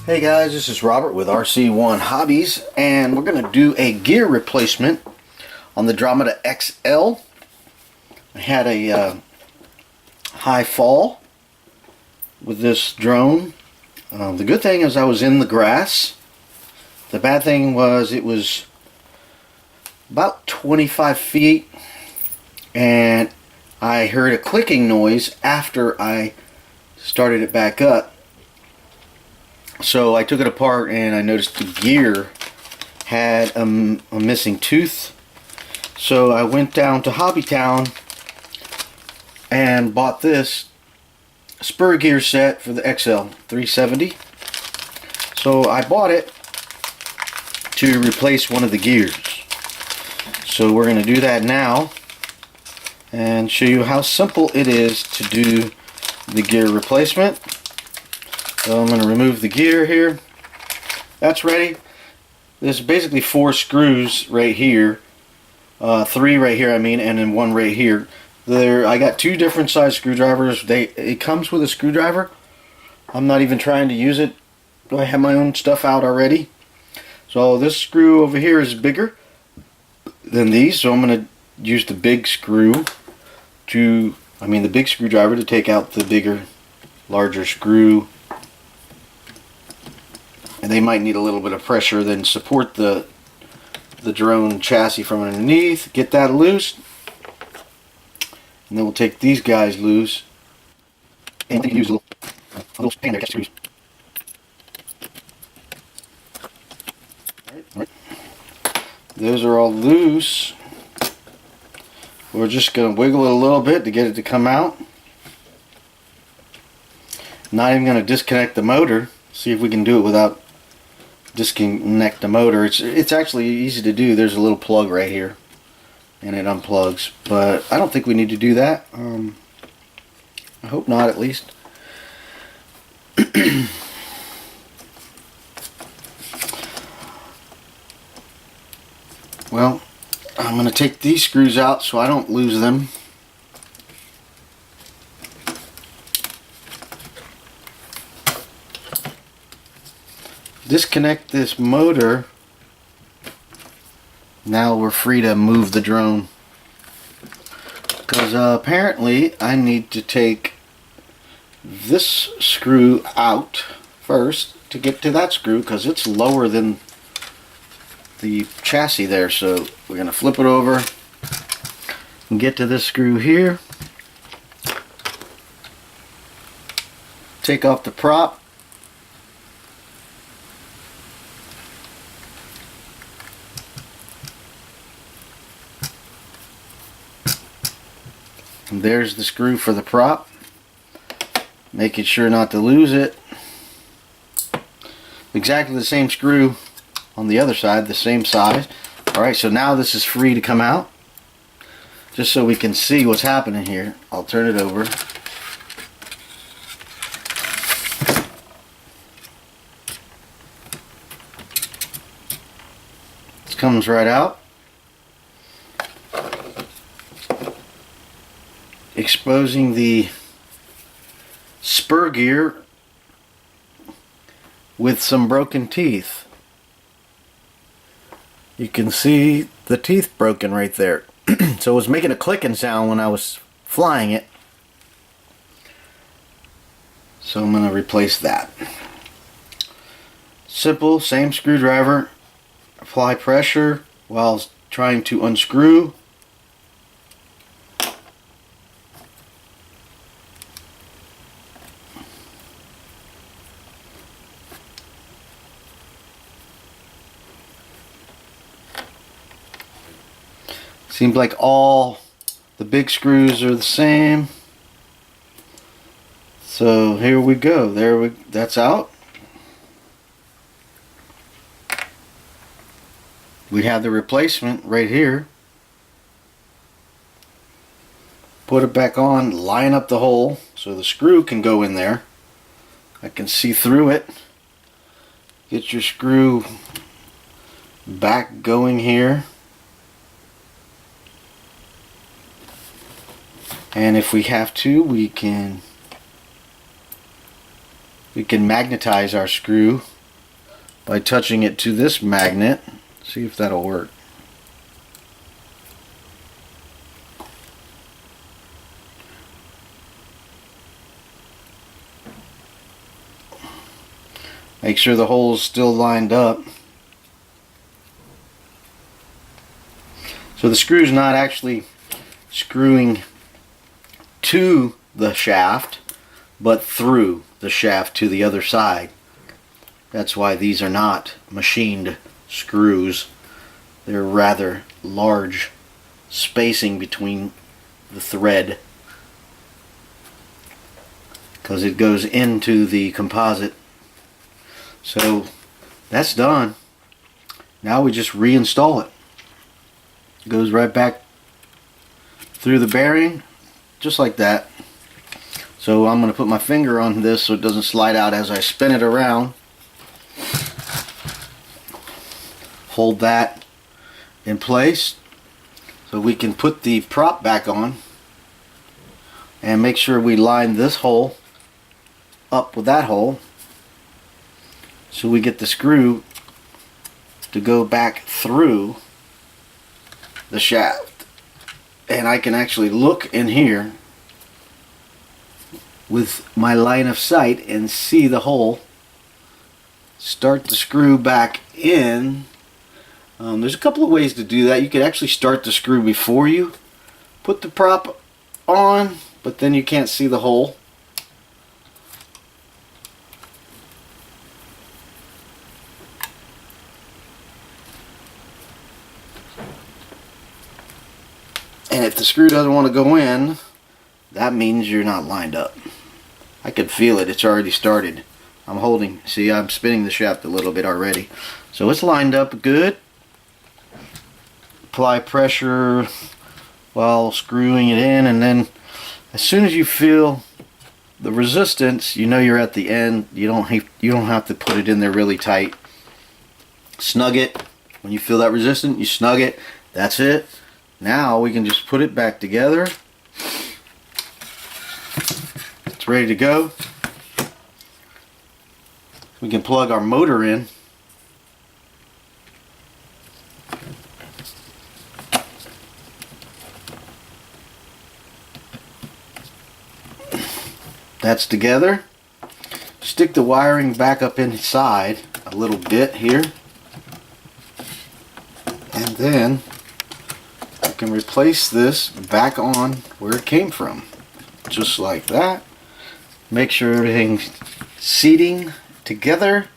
Hey guys, this is Robert with RC1 Hobbies, and we're going to do a gear replacement on the Dromida XL. I had a high fall with this drone. The good thing is I was in the grass. The bad thing was it was about 25 feet and I heard a clicking noise after I started it back up. So I took it apart and I noticed the gear had a missing tooth. So I went down to Hobbytown and bought this Spur gear set for the XL 370. So I bought it to replace one of the gears. So we're going to do that now and show you how simple it is to do the gear replacement. So I'm going to remove the gear here. That's ready. There's basically 4 screws right here. 3 right here, I mean, and then 1 right here. I got 2 different size screwdrivers. It comes with a screwdriver. I'm not even trying to use it. I have my own stuff out already. So this screw over here is bigger than these. So I'm going to use the big screw the big screwdriver to take out the larger screw. And they might need a little bit of pressure, then support the drone chassis from underneath. Get that loose. And then we'll take these guys loose. And then use a little span there to catch screws. Alright. Those are all loose. We're just going to wiggle it a little bit to get it to come out. Not even going to disconnect the motor. See if we can do it without disconnect the motor. It's actually easy to do. There's a little plug right here and it unplugs, but I don't think we need to do that. I hope not, at least. Well, I'm going to take these screws out so I don't lose them. Disconnect this motor. Now we're free to move the drone, because apparently I need to take this screw out first to get to that screw, because it's lower than the chassis there. So we're going to flip it over and get to this screw here, take off the prop. And there's the screw for the prop. Making sure not to lose it. Exactly the same screw on the other side, the same size. Alright, so now this is free to come out. Just so we can see what's happening here, I'll turn it over. This comes right out, exposing the Spur gear with some broken teeth. You can see the teeth broken right there. So it was making a clicking sound when I was flying it. So I'm going to replace that. Simple, same screwdriver. Apply pressure while trying to unscrew. Seems like all the big screws are the same. So here we go. That's out. We have the replacement right here. Put it back on, line up the hole so the screw can go in there. I can see through it. Get your screw back going here. And if we have to, we can magnetize our screw by touching it to this magnet. See if that'll work. Make sure the hole's still lined up. So the screw's not actually screwing to the shaft, but through the shaft to the other side. That's why these are not machined screws. They're rather large spacing between the thread, because it goes into the composite. So that's done. Now we just reinstall it. It goes right back through the bearing, just like that. So I'm going to put my finger on this so it doesn't slide out as I spin it around. Hold that in place so we can put the prop back on, and make sure we line this hole up with that hole so we get the screw to go back through the shaft. And I can actually look in here with my line of sight and see the hole. Start the screw back in. There's a couple of ways to do that. You could actually start the screw before you put the prop on, but then you can't see the hole. And if the screw doesn't want to go in, that means you're not lined up. I can feel it. It's already started. I'm holding. See, I'm spinning the shaft a little bit already. So it's lined up good. Apply pressure while screwing it in, and then as soon as you feel the resistance, you know you're at the end. You don't have to put it in there really tight. Snug it. When you feel that resistance, you snug it. That's it. Now we can just put it back together. It's ready to go. We can plug our motor in. That's together. Stick the wiring back up inside a little bit here, and then you can replace this back on where it came from, just like that. Make sure everything's seating together.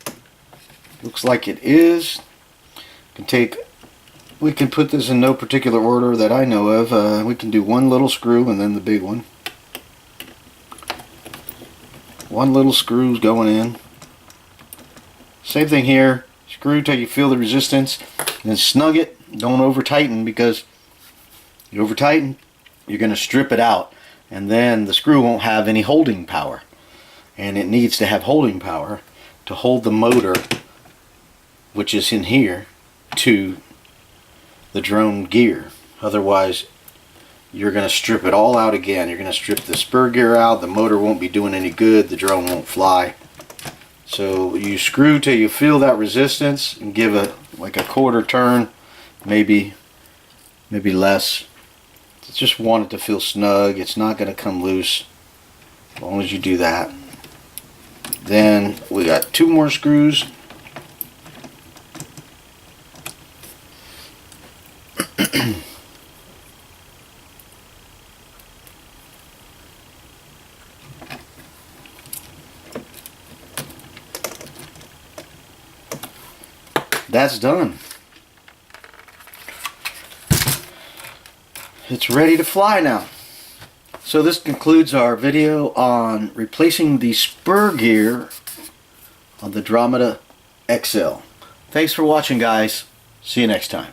Looks like it is. We can put this in no particular order that I know of. We can do one little screw and then the big one. One little screw's going in. Same thing here. Screw till you feel the resistance, and then snug it. Don't over tighten, because you over tighten, you're going to strip it out, and then the screw won't have any holding power. And it needs to have holding power to hold the motor, which is in here, to the drone gear. Otherwise, you're going to strip it all out again. You're going to strip the spur gear out. The motor won't be doing any good. The drone won't fly. So you screw till you feel that resistance and give it like a quarter turn, maybe less. Just want it to feel snug. It's not going to come loose as long as you do that. Then we got two more screws. That's done. It's ready to fly now. So this concludes our video on replacing the spur gear on the Dromida XL. Thanks for watching, guys. See you next time.